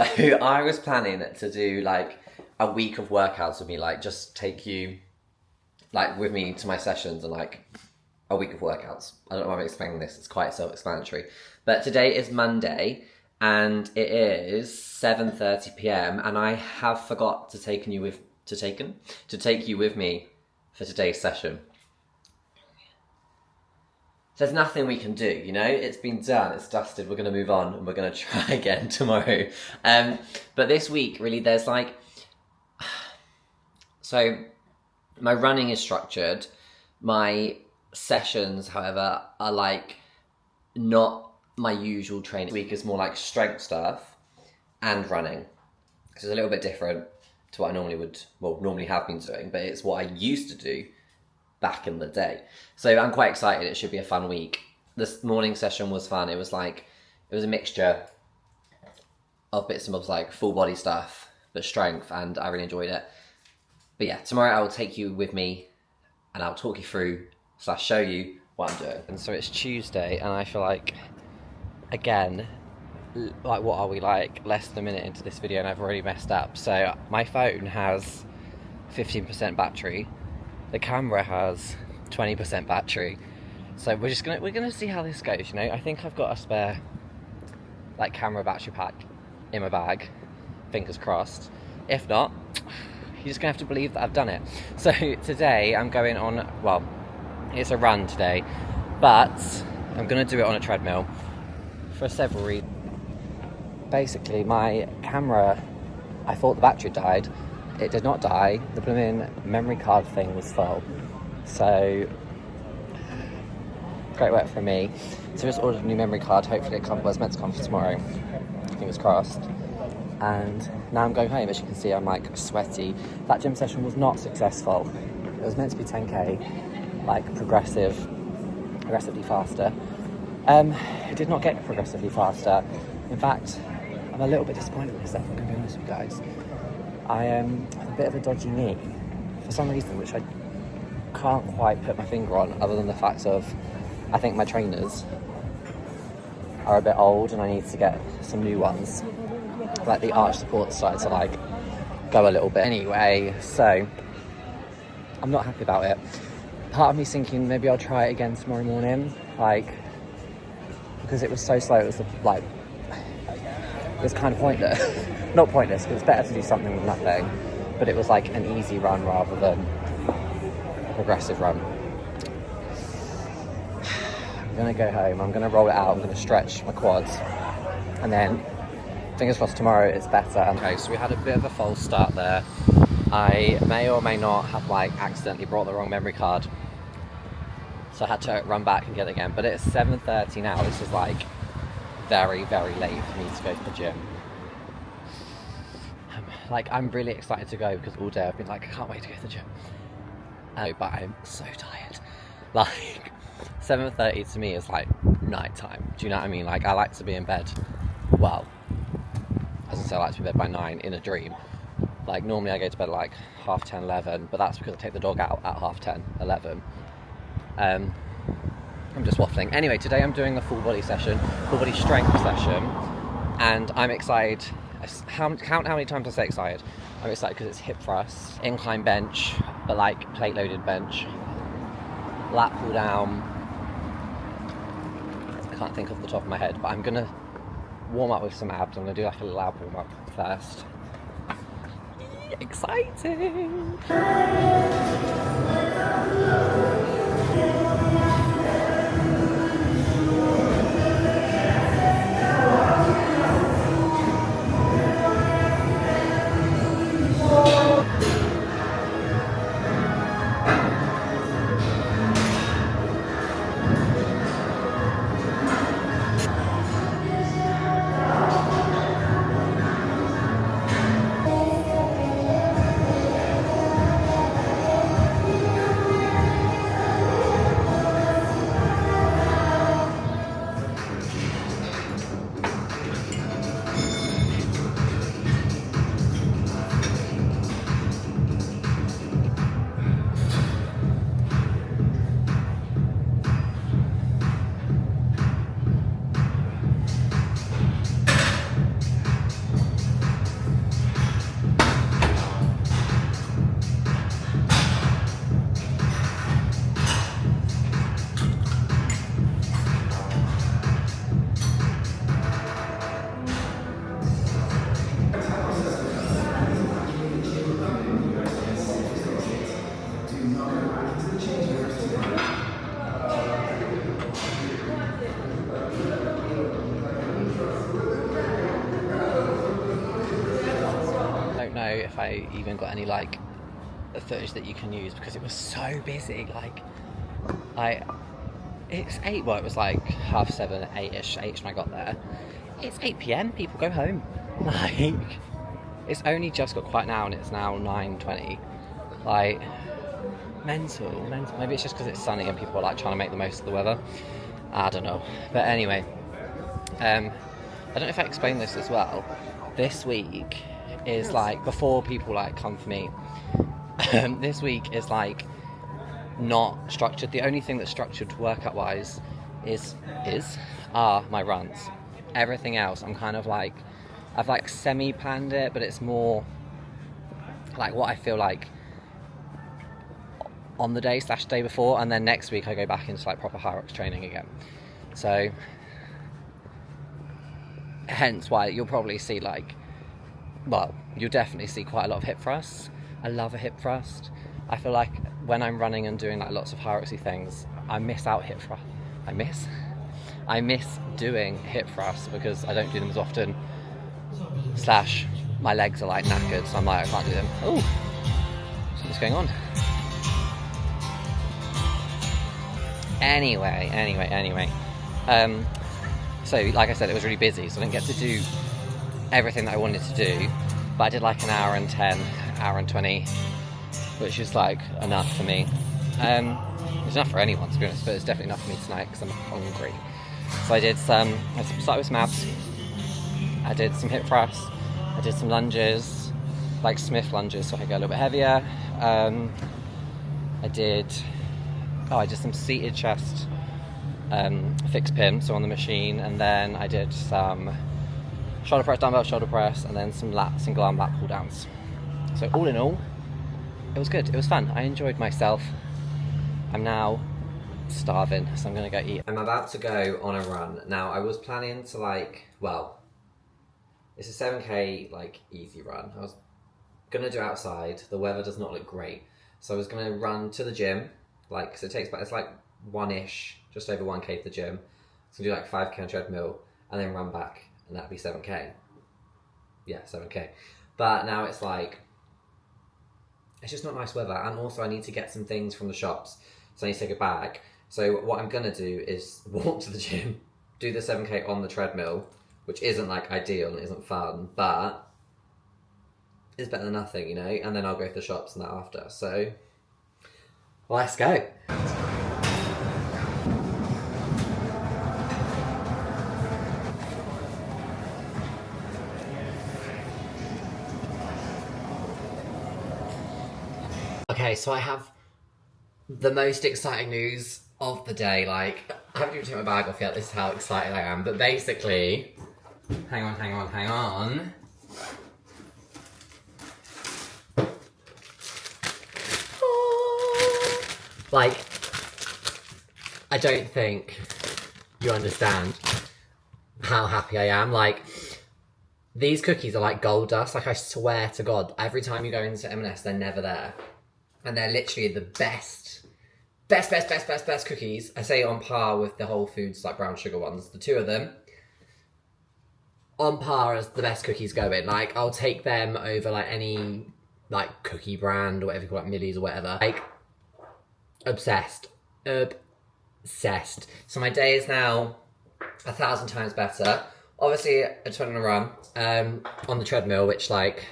So I was planning to do like a week of workouts with me, like just take you like with me to my sessions and like a week of workouts. I don't know why I'm explaining this, it's quite self-explanatory. But today is Monday and it is 7:30 p.m. and I have forgot to take you with me for today's session. There's nothing we can do, you know? It's been done, it's dusted, we're going to move on and we're going to try again tomorrow. But this week, really, there's like... So, my running is structured. My sessions, however, are like not my usual training. This week is more like strength stuff and running. So it's a little bit different to what I normally have been doing, but it's what I used to do back in the day. So I'm quite excited. It should be a fun week. This morning session was fun. It was a mixture of bits and bobs, like full body stuff, but strength, and I really enjoyed it. But yeah, tomorrow I will take you with me and I'll talk you through / show you what I'm doing. And so it's Tuesday and I feel like, again, like what are we, like less than a minute into this video and I've already messed up. So my phone has 15% battery. The camera has 20% battery. So we're gonna see how this goes, you know? I think I've got a spare like camera battery pack in my bag. Fingers crossed. If not, you're just gonna have to believe that I've done it. So today I'm going on, well, it's a run today, but I'm gonna do it on a treadmill for several reasons. Basically, my camera, I thought the battery died. It did not die. The blooming memory card thing was full. So, great work from me. So just ordered a new memory card. Hopefully it was meant to come for tomorrow. Fingers crossed. And now I'm going home. As you can see, I'm like sweaty. That gym session was not successful. It was meant to be 10k, like progressively faster. It did not get progressively faster. In fact, I'm a little bit disappointed with myself, I'm going to be honest with you guys. I have a bit of a dodgy knee for some reason, which I can't quite put my finger on, other than the fact of I think my trainers are a bit old and I need to get some new ones. Like the arch support started to like go a little bit. Anyway, so I'm not happy about it. Part of me thinking maybe I'll try it again tomorrow morning, like, because it was so slow. It was like, it was kind of pointless. Not pointless, because it's better to do something with nothing, but it was like an easy run rather than a progressive run. I'm gonna go home, I'm gonna roll it out, I'm gonna stretch my quads, and then fingers crossed tomorrow it's better. Okay, so we had a bit of a false start there. I may or may not have like accidentally brought the wrong memory card, so I had to run back and get it again. But it's 7:30 now. This is like very, very late for me to go to the gym. I'm really excited to go because all day I've been like, I can't wait to go to the gym. But I'm so tired. Like 7:30 to me is like night time. Do you know what I mean? Like I like to be in bed. Well, as I say, I like to be in bed by 9 in a dream. Like normally I go to bed at like 10:30, 11, but that's because I take the dog out at 10:30, 11. I'm just waffling. Anyway, today I'm doing a full body strength session, and I'm excited. Count how many times I say excited. I'm excited because it's hip thrusts, incline bench, but like plate loaded bench, lat pull down. I can't think off the top of my head, but I'm gonna warm up with some abs. I'm gonna do like a little ab warm up first. Exciting! if I even got any like footage that you can use, because it was so busy. It's 8, well, it was like 7:30, 8ish when I got there. It's 8 p.m, people go home. Like, it's only just got quiet now, and it's now 9:20. Like, mental. Maybe it's just because it's sunny and people are like trying to make the most of the weather. I don't know. But anyway, I don't know if I explained this as well. This week is like, before people like come for me, this week is like not structured. The only thing that's structured workout wise are my runs. Everything else I'm kind of like, I've like semi planned it, but it's more like what I feel like on the day before, and then next week I go back into like proper Hyrox training again. So hence why you'll probably see like, well, you'll definitely see quite a lot of hip thrusts. I love a hip thrust. I feel like when I'm running and doing like lots of Hyroxy things, I miss out hip thrust. I miss doing hip thrusts because I don't do them as often. / my legs are like knackered, so I'm like, I can't do them. Oh, something's going on. Anyway. So like I said, it was really busy, so I didn't get to do everything that I wanted to do, but I did like an hour and 10, hour and 20, which is like enough for me. It's enough for anyone, to be honest, but it's definitely enough for me tonight because I'm hungry. So I started with some abs, I did some hip thrusts, I did some lunges, like Smith lunges, so I could go a little bit heavier. I did some seated chest fixed pin, so on the machine, and then I did some shoulder press, dumbbell shoulder press, and then some single arm lat pull downs. So all in all, it was good. It was fun. I enjoyed myself. I'm now starving, so I'm gonna go eat. I'm about to go on a run. Now, I was planning to like, well, it's a 7k like easy run. I was gonna do outside. The weather does not look great, so I was gonna run to the gym, like, cause it's like 1-ish, just over 1k to the gym. So do like 5k on treadmill and then run back, and that'd be 7k. Yeah, 7k. But now it's like, it's just not nice weather, and also I need to get some things from the shops, so I need to take a bag. So what I'm gonna do is walk to the gym, do the 7k on the treadmill, which isn't like ideal and isn't fun, but it's better than nothing, you know? And then I'll go to the shops and that after. So let's go. Okay, so I have the most exciting news of the day. Like, I haven't even taken my bag off yet, this is how excited I am. But basically, hang on. Like, I don't think you understand how happy I am. Like, these cookies are like gold dust. Like, I swear to God, every time you go into M&S, they're never there. And they're literally the best cookies. I say on par with the Whole Foods, like, brown sugar ones. The two of them, on par as the best cookies going. Like, I'll take them over, like, any, like, cookie brand or whatever you call it, like Millie's or whatever. Like, obsessed. So my day is now 1,000 times better. Obviously, I just went on a run on the treadmill, which, like,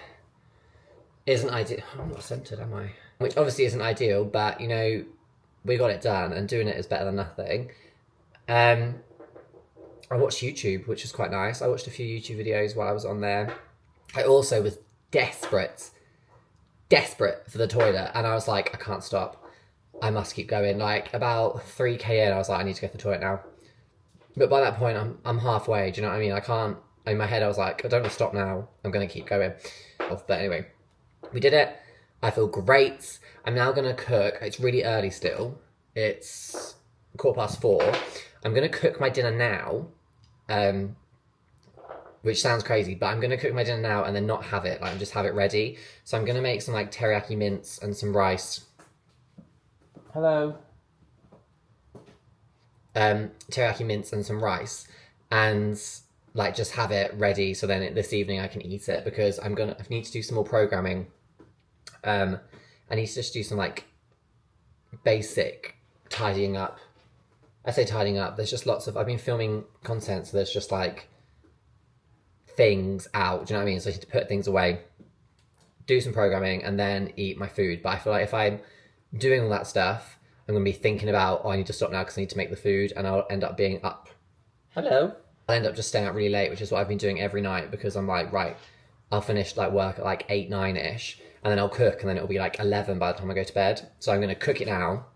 isn't ideal. I'm not centered, am I? Which obviously isn't ideal, but, you know, we got it done, and doing it is better than nothing. I watched YouTube, which was quite nice. I watched a few YouTube videos while I was on there. I also was desperate for the toilet, and I was like, I can't stop. I must keep going. Like, about 3k in, I was like, I need to go to the toilet now. But by that point, I'm halfway, do you know what I mean? I can't, in my head, I was like, I don't want to stop now. I'm going to keep going. But anyway, we did it. I feel great. I'm now going to cook. It's really early still. It's 4:15. I'm going to cook my dinner now, which sounds crazy, but I'm going to cook my dinner now and then not have it. Like, just have it ready. So I'm going to make some, like, teriyaki mince and some rice. Hello. Teriyaki mince and some rice. And like just have it ready so then this evening I can eat it, because I need to do some more programming. I need to just do some like basic tidying up. I say tidying up, there's just I've been filming content, so there's just like things out, do you know what I mean? So I need to put things away, do some programming, and then eat my food. But I feel like if I'm doing all that stuff, I'm going to be thinking about, I need to stop now because I need to make the food, and I'll end up being up. Hello. I'll end up just staying up really late, which is what I've been doing every night, because I'm like, right, I'll finish like work at like 8, 9-ish, and then I'll cook, and then it'll be like 11 by the time I go to bed. So I'm going to cook it now,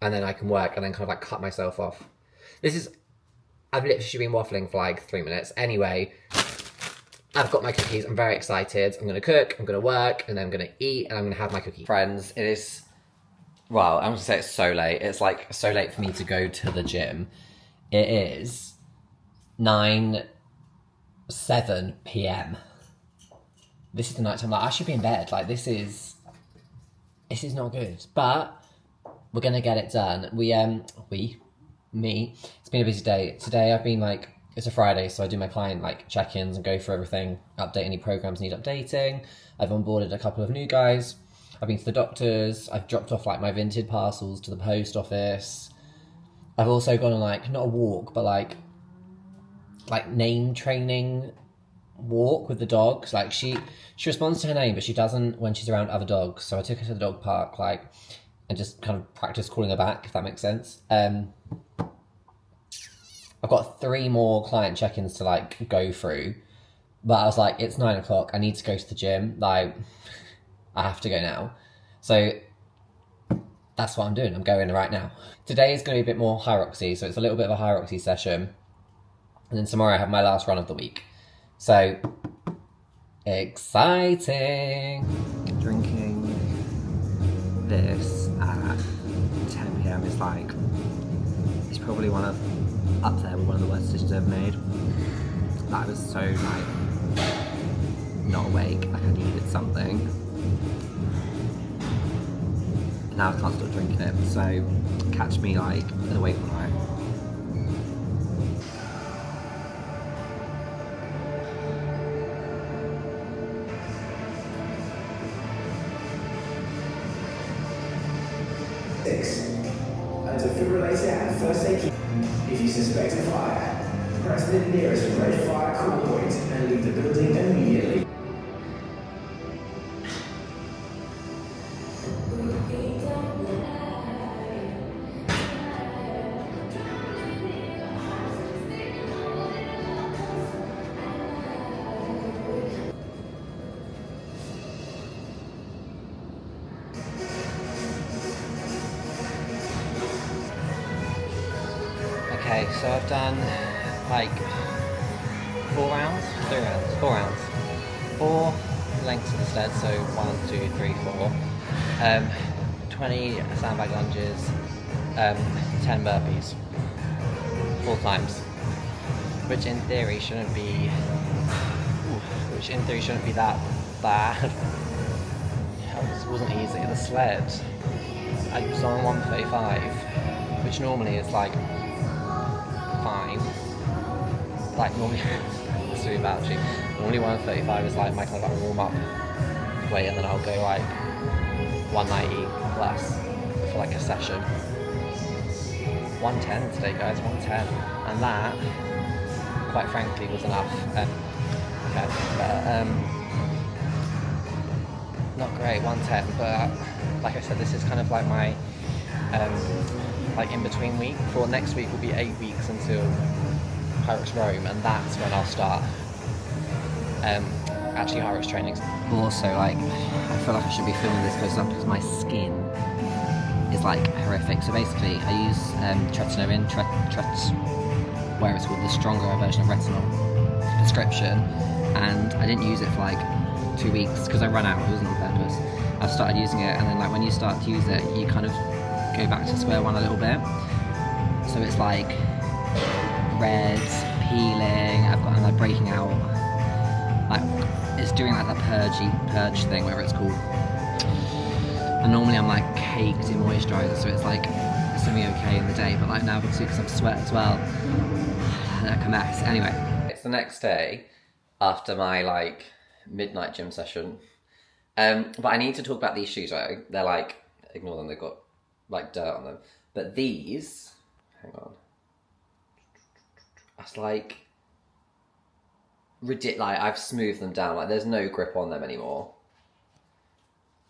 and then I can work, and then kind of like cut myself off. I've literally been waffling for like 3 minutes. Anyway, I've got my cookies. I'm very excited. I'm going to cook, I'm going to work, and then I'm going to eat, and I'm going to have my cookie. Friends, it is, well, I'm going to say it's so late. It's like so late for me to go to the gym. It is 9:07 p.m. This is the night time. Like, I should be in bed. Like, this is not good. But we're going to get it done. Me. It's been a busy day. Today I've been like, it's a Friday, so I do my client like check-ins and go through everything, update any programs need updating. I've onboarded a couple of new guys. I've been to the doctors. I've dropped off like my vintage parcels to the post office. I've also gone on like, not a walk, but like name training walk with the dogs. Like she responds to her name, but she doesn't when she's around other dogs. So I took her to the dog park like, and just kind of practice calling her back, if that makes sense. I've got 3 more client check-ins to like go through, but I was like, it's 9 o'clock. I need to go to the gym. Like, I have to go now. So that's what I'm doing. I'm going right now. Today is going to be a bit more Hyroxy, so it's a little bit of a Hyroxy session. And then tomorrow I have my last run of the week. So, exciting. Drinking this at 10 p.m. is like, it's probably up there with one of the worst decisions I've ever made. I was so like, not awake, like I needed something. Now I can't stop drinking it, so catch me like awake all night. A defibrillator and first aid kit. If you suspect a fire, press the nearest red fire call point and leave the building immediately. Okay, so I've done like 4 rounds, 3 rounds, 4 rounds. 4 lengths of the sled, so 1, 2, 3, 4. 20 sandbag lunges, 10 burpees, 4 times. Which in theory shouldn't be that bad. It wasn't easy. The sled, I was on 135, which normally is like fine. Like normally, it's really bad actually. Normally 135 is like my kind of like warm up weight, and then I'll go like 190 plus for like a session. 110 today, guys, 110, and that, quite frankly, was enough. Not great, 110, but like I said, this is kind of like my like in between week. For next week will be 8 weeks until Hyrox Rome, and that's when I'll start actually Hyrox trainings. Also, like, I feel like I should be filming this close up because my skin is like horrific. So basically, I use tretinoin, where it's called the stronger version of retinol prescription, and I didn't use it for like 2 weeks because I ran out. It wasn't on purpose. I've started using it, and then like when you start to use it, you kind of go back to square one a little bit. So it's like red, peeling. I'm like breaking out. Like it's doing like that purge thing, whatever it's called. And normally I'm like caked in moisturiser, so it's like it's gonna be okay in the day. But like now, because I've sweat as well, like a mess. Anyway, it's the next day after my like midnight gym session. But I need to talk about these shoes, right? They're like, ignore them, they've got like dirt on them. But these, hang on. That's like ridiculous. Like, I've smoothed them down. Like, there's no grip on them anymore.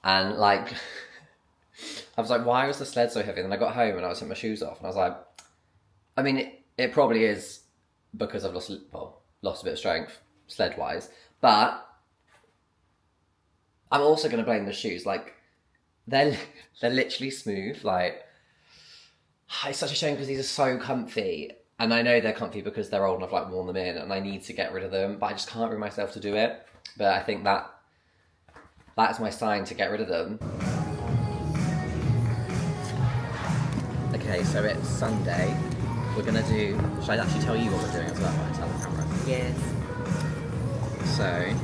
And like, I was like, why was the sled so heavy? And then I got home and I was taking my shoes off, and I was like, I mean, it probably is because I've lost a bit of strength sled wise, but I'm also going to blame the shoes. Like, they're literally smooth. Like, it's such a shame because these are so comfy. And I know they're comfy because they're old and I've like worn them in and I need to get rid of them, but I just can't bring myself to do it. But I think that's my sign to get rid of them. Okay, so it's Sunday. We're gonna do, should I actually tell you what we're doing as well? I tell the camera. Yes. So,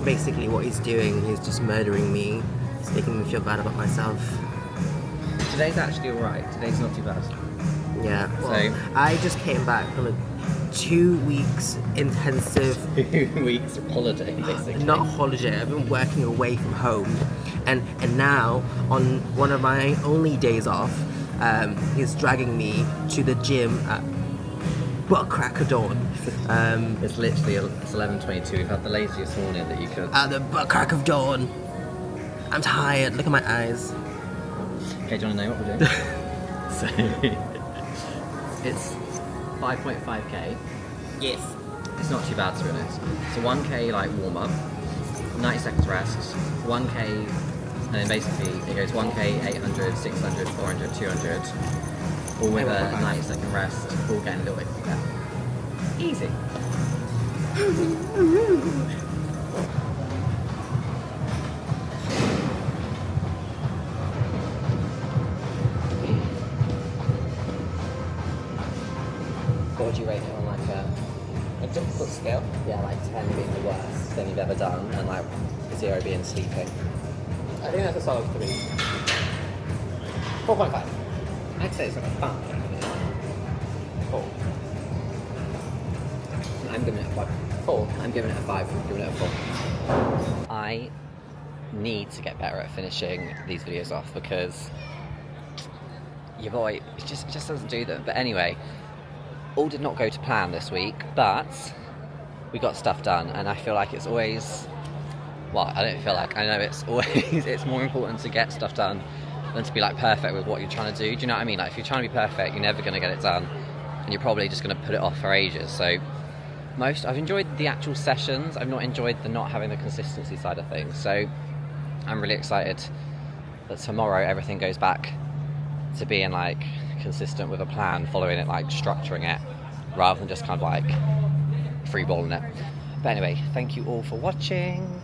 Basically what he's doing is just murdering me. He's making me feel bad about myself. today's actually alright. Today's not too bad. Yeah. Well, So- I just came back from a 2 weeks intensive 2 weeks holiday, basically. not holiday. I've been working away from home, and now on one of my only days off, he's dragging me to the gym at butt crack of dawn. It's literally, it's 11:22. We've had the laziest morning that you could. At the butt crack of dawn. I'm tired. Look at my eyes. Okay, do you want to know what we're doing? So, it's 5.5k. Yes. It's not too bad, to be honest. So 1k like warm up, 90 seconds rest, 1k, and then basically it goes 1k, 800, 600, 400, 200, all with a 90-second rest, all getting a little bit better. Easy. What would you rate it on like a difficult scale? Yeah, like 10 being the worst thing you've ever done, and like 0 being sleeping. I think that's a solid 3. 4.5. I'd say it's like a fun. 4. I'm giving it a 5. 4. I'm giving it a 5. I'm giving it a 4. I need to get better at finishing these videos off because your boy just doesn't do them. But anyway, all did not go to plan this week, but we got stuff done, and I feel like it's always, well, I don't feel like, I know it's always, it's more important to get stuff done than to be like perfect with what you're trying to do. Do you know what I mean? Like, if you're trying to be perfect, you're never going to get it done, and you're probably just going to put it off for ages. So I've enjoyed the actual sessions. I've not enjoyed the not having the consistency side of things. So I'm really excited that tomorrow everything goes back to being like consistent with a plan, following it, like structuring it, rather than just kind of like freeballing it. But anyway, thank you all for watching.